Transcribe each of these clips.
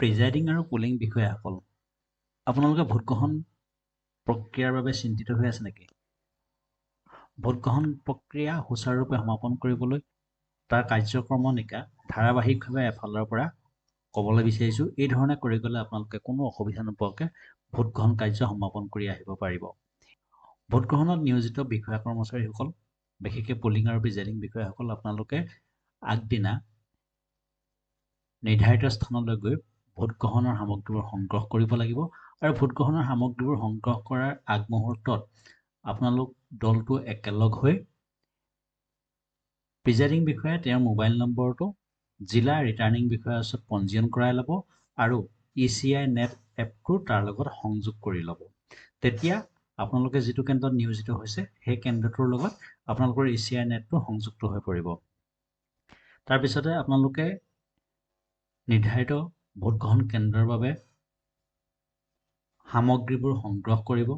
Presiding আৰু pulling বিষয়াসকল আপোনালোকে ভোটগ্ৰহণ প্ৰক্ৰিয়াৰ বাবে চিন্তিত হৈ আছে নেকি? ভোটগ্ৰহণ প্ৰক্ৰিয়া সুচাৰুৰূপে সমাপন কৰিবলৈ তাৰ কাৰ্যক্ৰমণিকা ধাৰাবাহিকভাৱে এফালৰ পৰা ক'বলৈ বিচাৰিছোঁ, এই ধৰণে কৰি গ'লে আপোনালোকে কোনো অসুবিধা নোপোৱাকৈ ভোটগ্ৰহণ কাৰ্য সমাপন কৰি আহিব পাৰিব। ভোটগ্ৰহণত নিয়োজিত বিষয়া কৰ্মচাৰীসকল, বিশেষকৈ পুলিং আৰু প্ৰিজাইডিং বিষয়াসকল, আপোনালোকে আগদিনা নিৰ্ধাৰিত স্থানলৈ গৈ ভোটগ্ৰহণৰ সামগ্ৰীবোৰ সংগ্ৰহ কৰিব লাগিব আৰু ভোটগ্ৰহণৰ সামগ্ৰীবোৰ সংগ্ৰহ কৰাৰ আগমুহূৰ্তত আপোনালোক দলটো একেলগ হৈ প্ৰিজাইডিং বিষয়াই তেওঁৰ মোবাইল নম্বৰটো জিলা ৰিটাৰ্ণিং বিষয়াৰ ওচৰত পঞ্জীয়ন কৰাই ল'ব আৰু ECI নেট এপটো তাৰ লগত সংযোগ কৰি ল'ব। তেতিয়া আপোনালোকে যিটো কেন্দ্ৰত নিয়োজিত হৈছে সেই কেন্দ্ৰটোৰ লগত আপোনালোকৰ ECI নেটটো সংযুক্ত হৈ পৰিব। তাৰপিছতে আপোনালোকে নিৰ্ধাৰিত ভোটগ্ৰহণ কেন্দ্ৰৰ বাবে সামগ্ৰীবোৰ সংগ্ৰহ কৰিব।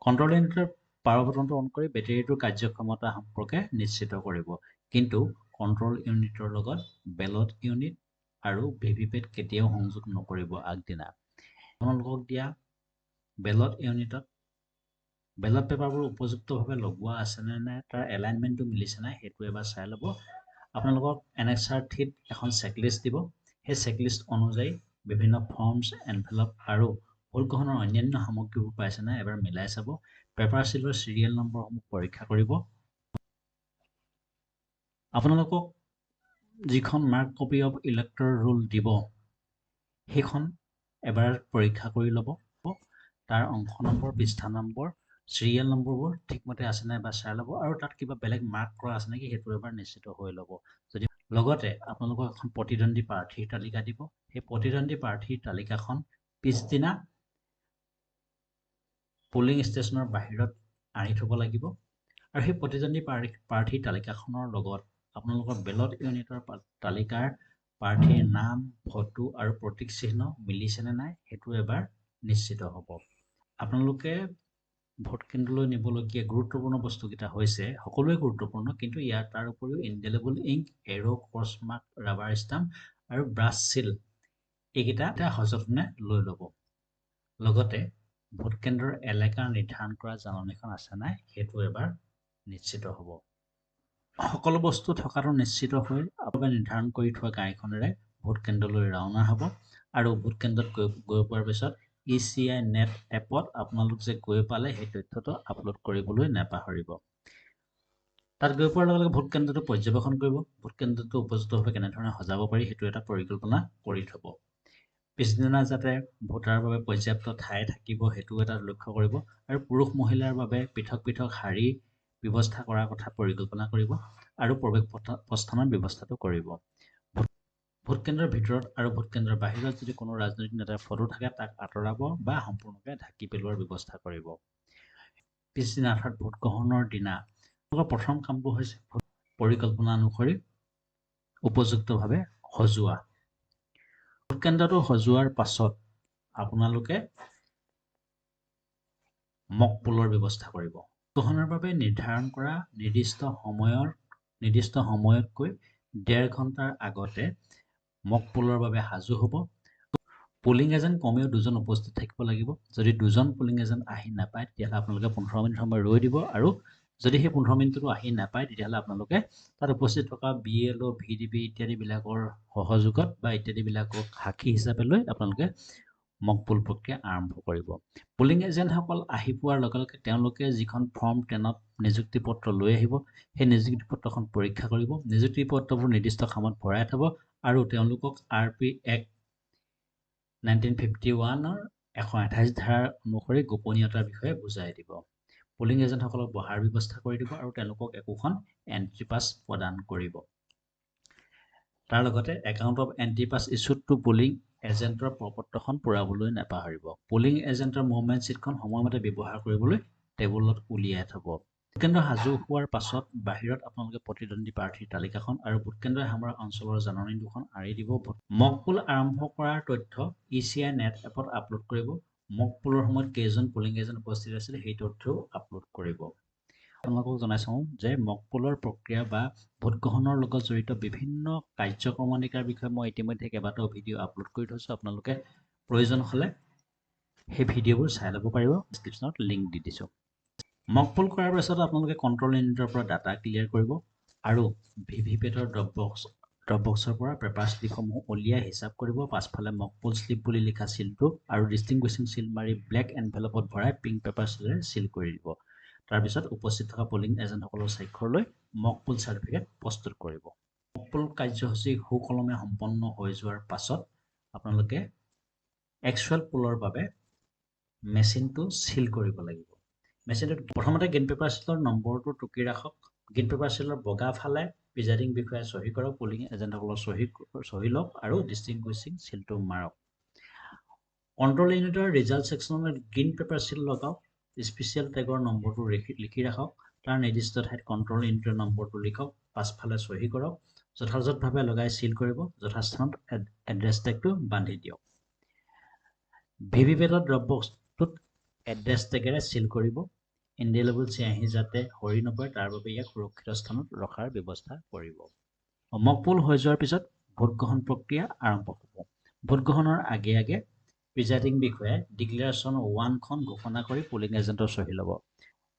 কণ্ট্ৰল ইউনিটৰ পাৱাৰ বটনটো অন কৰি বেটেৰীটোৰ কাৰ্যক্ষমতা সম্পৰ্কে নিশ্চিত কৰিব। কিন্তু কণ্ট্ৰল ইউনিটৰ লগত বেলট ইউনিট আৰু ভিভিপেট কেতিয়াও সংযোগ নকৰিব আগদিনা। আপোনালোকক দিয়া বেলট ইউনিটত বেলট পেপাৰবোৰ উপযুক্তভাৱে লগোৱা আছেনে নাই, তাৰ এলাইনমেণ্টটো মিলিছে নাই সেইটো এবাৰ চাই ল'ব। আপোনালোকক এনেক্সাৰ থ্ৰীত এখন চেকলিষ্ট দিব। সেই চেকলিষ্ট অনুযায়ী বিভিন্ন ফৰ্মছ, এনভেলপ আৰু ভোটগ্ৰহণৰ অন্যান্য সামগ্ৰীবোৰ পাইছে নাই এবাৰ মিলাই চাব। পেপাৰ চিলৰ চিৰিয়েল নম্বৰসমূহ পৰীক্ষা কৰিব। আপোনালোকক যিখন mark copy of elector roll দিব সেইখন এবাৰ পৰীক্ষা কৰি ল'ব। তাৰ অংশ নম্বৰ, পৃষ্ঠা নম্বৰ, চিৰিয়েল নম্বৰবোৰ ঠিকমতে আছে নাই বা চাই ল'ব আৰু তাত কিবা বেলেগ মাৰ্ক কৰা আছে নেকি সেইটো এবাৰ নিশ্চিত হৈ ল'ব। যদি লগতে আপোনালোকক এখন প্ৰতিদ্বন্দ্বী প্ৰাৰ্থীৰ তালিকা দিব। সেই প্ৰতিদ্বন্দ্বী প্ৰাৰ্থীৰ তালিকাখন পিছদিনা পুলিং ষ্টেচনৰ বাহিৰত আনি থ'ব লাগিব আৰু সেই প্ৰতিদ্বন্দ্বী প্ৰাৰ্থীৰ তালিকাখনৰ লগত আপোনালোকৰ বেলট ইউনিটৰ তালিকাৰ প্ৰাৰ্থীৰ নাম, ফটো আৰু প্ৰতীক চিহ্ন মিলিছেনে নাই সেইটো এবাৰ নিশ্চিত হ'ব। আপোনালোকে ভোট কেন্দ্ৰলৈ নিবলগীয়া গুৰুত্বপূৰ্ণ বস্তুকেইটা হৈছে সকলোৱে গুৰুত্বপূৰ্ণ, কিন্তু ইয়াৰ তাৰ উপৰিও ইনডেলিবল ইংক, এৰ', ক্ৰছমাৰ্ক, ৰাবাৰ ষ্টাম্প আৰু ব্ৰাছ চিল এইকেইটা সযতনে লৈ ল'ব। লগতে ভোট কেন্দ্ৰৰ এলেকা নিৰ্ধাৰণ কৰা জাননীখন আছে নাই সেইটো এবাৰ নিশ্চিত হ'ব। সকলো বস্তু থকাটো নিশ্চিত হৈ আপোনালোকে নিৰ্ধাৰণ কৰি থোৱা গাড়ীখনেৰে ভোট কেন্দ্ৰলৈ ৰাওনা হ'ব আৰু ভোট কেন্দ্ৰত গৈ পোৱাৰ পিছত ECI নেট এপত আপোনালোক যে গৈ পালে সেই তথ্যটো আপলোড কৰিবলৈ নাপাহৰিব। তাত গৈ পোৱাৰ লগে লগে ভোট কেন্দ্ৰটো পৰ্যবেক্ষণ কৰিব। ভোট কেন্দ্ৰটো উপযুক্তভাৱে কেনেধৰণে সজাব পাৰি সেইটো এটা পৰিকল্পনা কৰি থ'ব। পিছদিনা যাতে ভোটাৰৰ বাবে পৰ্যাপ্ত ঠাই থাকিব সেইটো এটা লক্ষ্য কৰিব আৰু পুৰুষ মহিলাৰ বাবে পৃথক পৃথক শাৰী ব্যৱস্থা কৰাৰ কথা পৰিকল্পনা কৰিব আৰু প্ৰৱেশ প্ৰস্থানৰ ব্যৱস্থাটো কৰিব। ভোট কেন্দ্ৰৰ ভিতৰত আৰু ভোট কেন্দ্ৰৰ বাহিৰত যদি কোনো ৰাজনৈতিক নেতাৰ ফটো থাকে তাক আঁতৰাব বা সম্পূৰ্ণকৈ ঢাকি পেলোৱাৰ ব্যৱস্থা কৰিব। পিছদিনা অৰ্থাৎ ভোটগ্ৰহণৰ দিনা প্ৰথম কামবোৰ হৈছে পৰিকল্পনা অনুসৰি উপযুক্তভাৱে সজোৱা। ভোট কেন্দ্ৰটো সজোৱাৰ পাছত আপোনালোকে মক পোলৰ ব্যৱস্থা কৰিব। ভোটগ্ৰহণৰ বাবে নিৰ্ধাৰণ কৰা নিৰ্দিষ্ট সময়তকৈ 1.5 ঘণ্টাৰ আগতে মক পোলৰ বাবে সাজু হ'ব। পুলিং এজেণ্ট কমেও 2জন উপস্থিত থাকিব লাগিব। যদি 2জন পুলিং এজেণ্ট আহি নাপায় তেতিয়াহ'লে আপোনালোকে 15 মিনিট সময় ৰৈ দিব আৰু যদি সেই 15 মিনিটতো আহি নাপায় তেতিয়াহ'লে আপোনালোকে তাত উপস্থিত থকা BLO, VDP ইত্যাদিবিলাকৰ সহযোগত বা ইত্যাদিবিলাকক সাক্ষী হিচাপে লৈ আপোনালোকে মক পোল প্ৰক্ৰিয়া আৰম্ভ কৰিব। পুলিং এজেণ্টসকল আহি পোৱাৰ লগে লগে তেওঁলোকে যিখন ফৰ্ম 10ত নিযুক্তি পত্ৰ লৈ আহিব সেই নিযুক্তি পত্ৰখন পৰীক্ষা কৰিব। নিযুক্তি পত্ৰবোৰ নিৰ্দিষ্ট খামত ভৰাই থ'ব আৰু তেওঁলোকক RP Act 1951ৰ 128 ধাৰাৰ অনুসৰি গোপনীয়তাৰ বিষয়ে বুজাই দিব। পুলিং এজেণ্টসকলক বহাৰ ব্যৱস্থা কৰি দিব আৰু তেওঁলোকক একোখন এণ্ট্ৰি পাছ প্ৰদান কৰিব। তাৰ লগতে account of entry pass issued to polling এজেণ্টৰ প্ৰপত্ৰখন পূৰাবলৈ নাপাহৰিব। পুলিং এজেণ্টৰ মুভমেণ্ট শ্বীটখন সময়মতে ব্যৱহাৰ কৰিবলৈ টেবুলত উলিয়াই থ'ব। ভোটকেন্দ্ৰ সাজু হোৱাৰ পাছত বাহিৰত আপোনালোকে প্ৰতিদ্বন্দ্বী প্ৰাৰ্থীৰ তালিকাখন আৰু ভোটকেন্দ্ৰই সামৰা অঞ্চলৰ জাননী দুখন আঁৰি দিব। মক পোল আৰম্ভ কৰাৰ তথ্য ECI নেট এপত আপলোড কৰিব। মক পোলৰ সময়ত কেইজন পুলিং এজেণ্ট উপস্থিত আছিল সেই তথ্যও আপলোড কৰিব। আপোনালোকক জনাইছোঁ যে মক পোলৰ প্ৰক্ৰিয়া বা ভোট গ্ৰহণৰ লগত জড়িত বিভিন্ন কাৰ্যক্ৰমণিকাৰ বিষয়ে মই ইতিমধ্যে কেইবাটাও ভিডিঅ' আপলোড কৰি থৈছোঁ। আপোনালোকে প্ৰয়োজন হ'লে সেই ভিডিঅ'বোৰ চাই ল'ব পাৰিব। ডিছক্ৰিপশ্যনত লিংক দি দিছোঁ। মক পোল কৰাৰ পাছত আপোনালোকে কণ্ট্ৰল ইউনিটৰ পৰা ডাটা ক্লিয়াৰ কৰিব আৰু ভিভিপেটৰ ড্ৰপ বক্সৰ পৰা পেপাৰ শ্লিপসমূহ উলিয়াই হিচাপ কৰিব। পাছফালে মক পোল শ্লিপ বুলি লিখা চিলটো আৰু ডিষ্টিংগুইছিং চিল মাৰি ব্লেক এনভেলপত ভৰাই পিংক পেপাৰ চিলেৰে চিল কৰি দিব। তাৰপিছত উপস্থিত থকা পলিং এজেণ্টসকলৰ স্বাক্ষৰ লৈ মক পোল চাৰ্টিফিকেট প্ৰস্তুত কৰিব। মক পোল কাৰ্যসূচী সুকলমে সম্পন্ন হৈ যোৱাৰ পাছত আপোনালোকে একচুৱেল পোলৰ বাবে মেচিনটো চিল কৰিব লাগিব। মেচিনটোত প্ৰথমতে গ্ৰীণ পেপাৰ চিলৰ নম্বৰটো টুকি ৰাখক। গ্ৰীণ পেপাৰ চিলৰ বগা ফালে প্ৰিজাইডিং বিষয়াই চহী কৰক, পলিং এজেণ্টসকলৰ চহী লওক আৰু ডিষ্টিংগুইছিং চিলটো মাৰক। কণ্ট্ৰল ইউনিটৰ ৰিজাল্ট ছেকশ্যনত গ্ৰীণ পেপাৰ চিল লগাওক। স্পেচিয়েল টেগৰ নম্বৰটো লিখি ৰাখক। তাৰ নিৰ্দিষ্ট ঠাইত কণ্ট্ৰল ইউনিটৰ নম্বৰটো লিখক, পাছফালে চহী কৰক। যথাযথভাৱে লগাই চিল কৰিব। যথাস্থানত এড্ৰেছ টেগটো বান্ধি দিয়ক। ভিভিপেটৰ ড্ৰপ বক্সটোত এড্ৰেছ টেগেৰে চিল কৰিব। ইনডেলিবল চিয়াঁহী যাতে সৰি নপৰে তাৰ বাবে ইয়াক সুৰক্ষিত স্থানত ৰখাৰ ব্যৱস্থা কৰিব। মক পোল হৈ যোৱাৰ পিছত ভোট গ্ৰহণ প্ৰক্ৰিয়া আৰম্ভ হ'ব। ভোট গ্ৰহণৰ আগে আগে প্ৰিজাইডিং বিষয়াই ডিক্লেৰেশ্যন 1খন ঘোষণা কৰি পলিং এজেণ্টৰ চহী ল'ব।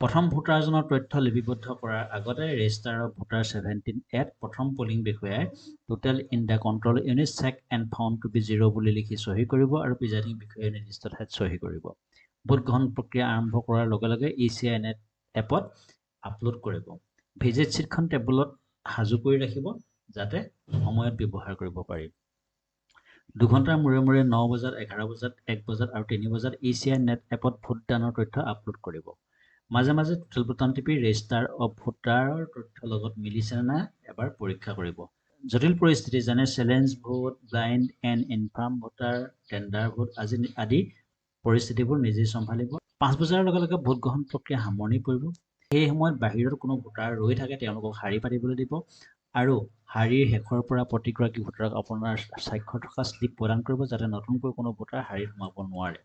প্ৰথম ভোটাৰজনৰ তথ্য লিপিবদ্ধ কৰাৰ আগতে ৰেজিষ্টাৰ অফ ভোটাৰ 17 প্ৰথম পলিং বিষয়াই total in the control unit check and found to be 0 বুলি লিখি চহী কৰিব আৰু প্ৰিজাইডিং বিষয়াই নিৰ্দিষ্ট ঠাইত চহী কৰিব। ভোট গ্ৰহণ প্ৰক্ৰিয়া আৰম্ভ কৰাৰ লগে লগে ECI নেট এপত আপলোড কৰিব। ভিজিট শ্বীটখন টেবুলত সাজু কৰি ৰাখিব যাতে সময়ত ব্যৱহাৰ কৰিব পাৰি। 2 ঘণ্টাৰ মূৰে মূৰে 9 বজাত, 11 বজাত, 1 বজাত আৰু 3 বজাত ECI নেট এপত ভোটদানৰ তথ্য আপলোড কৰিব। মাজে মাজে টোটেল বুটাম টিপি ৰেজিষ্টাৰ অফ ভোটাৰৰ তথ্যৰ লগত মিলিছেনে নাই এবাৰ পৰীক্ষা কৰিব। জটিল পৰিস্থিতি যেনে challenge vote, blind and infirm voter, tender vote আদি পৰিস্থিতিবোৰ নিজেই চম্ভালিব। 5 বজাৰ লগে লগে ভোট গ্ৰহণ প্ৰক্ৰিয়া সামৰণি পৰিব। সেই সময়ত বাহিৰত কোনো ভোটাৰ ৰৈ থাকে তেওঁলোকক শাৰী পাতিবলৈ দিব আৰু শাৰীৰ শেষৰ পৰা প্ৰতিগৰাকী ভোটাৰক আপোনাৰ স্বাক্ষৰ থকা শ্লিপ প্ৰদান কৰিব যাতে নতুনকৈ কোনো ভোটাৰ শাৰীত সোমাব নোৱাৰে।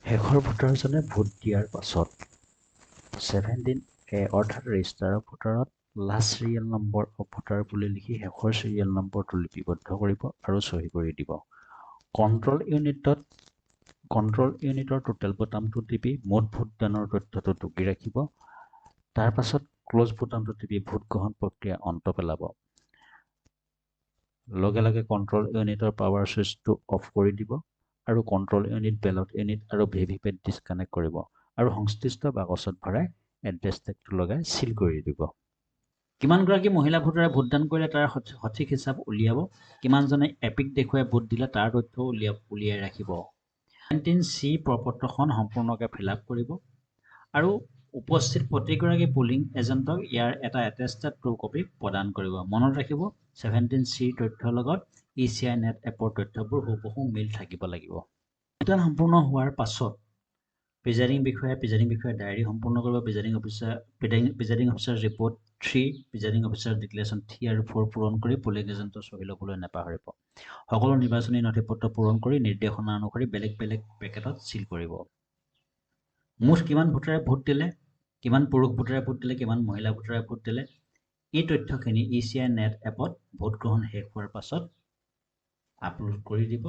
শেষৰ ভোটাৰজনে ভোট দিয়াৰ পাছত 17A অৰ্থাৎ ৰেজিষ্টাৰ অফ ভোটাৰত last serial number of voter বুলি লিখি শেষৰ চিৰিয়েল নম্বৰটো লিপিবদ্ধ কৰিব আৰু চহী কৰি দিব। কণ্ট্ৰল ইউনিটৰ টোটেল বুটামটো টিপি মুঠ ভোটদানৰ তথ্যটো টুকি ৰাখিব। তাৰ পাছত ক্ল'জ বুটামটো টিপি ভোট গ্ৰহণ প্ৰক্ৰিয়া অন্ত পেলাব। লগে লগে কণ্ট্ৰল ইউনিটৰ পাৱাৰ ছুইচটো অফ কৰি দিব আৰু কণ্ট্ৰল ইউনিট, বেলট ইউনিট আৰু ভিভিপেট ডিছকানেক্ট কৰিব আৰু সংশ্লিষ্ট বাকচত ভৰাই এড্ৰেছ টেগটো লগাই চিল কৰি দিব। কিমানগৰাকী মহিলা ভোটাৰে ভোটদান কৰিলে তাৰ সঠিক হিচাপ উলিয়াব। কিমানজনে এপিক দেখুৱাই ভোট দিলে তাৰ তথ্য উলিয়াই ৰাখিব। 17C প্ৰপত্ৰখন সম্পূৰ্ণকৈ ফিল আপ কৰিব আৰু উপস্থিত প্ৰতিগৰাকী পলিং এজেণ্টক ইয়াৰ এটা এটেষ্টেড ট্ৰু কপি প্ৰদান কৰিব। মনত ৰাখিব 17C তথ্যৰ লগত ECI নেট এপৰ তথ্যবোৰ হুবহু মিল থাকিব লাগিব। ভোটদান সম্পূৰ্ণ হোৱাৰ পাছত প্ৰিজাইডিং বিষয়াই ডায়েৰী সম্পূৰ্ণ কৰিব। Presiding officer report 3, presiding officer declaration 3 আৰু 4 পূৰণ কৰি পলিং এজেণ্টৰ চহী ল'বলৈ নাপাহৰিব। সকলো নিৰ্বাচনী নথিপত্ৰ পূৰণ কৰি নিৰ্দেশনা অনুসৰি বেলেগ বেলেগ পেকেটত চিল কৰিব। মুঠ কিমান ভোটাৰে ভোট দিলে, কিমান পুৰুষ ভোটাৰে ভোট দিলে, কিমান মহিলা ভোটাৰে ভোট দিলে, এই তথ্যখিনি ECI নেট এপত ভোট গ্ৰহণ শেষ হোৱাৰ পাছত আপলোড কৰি দিব।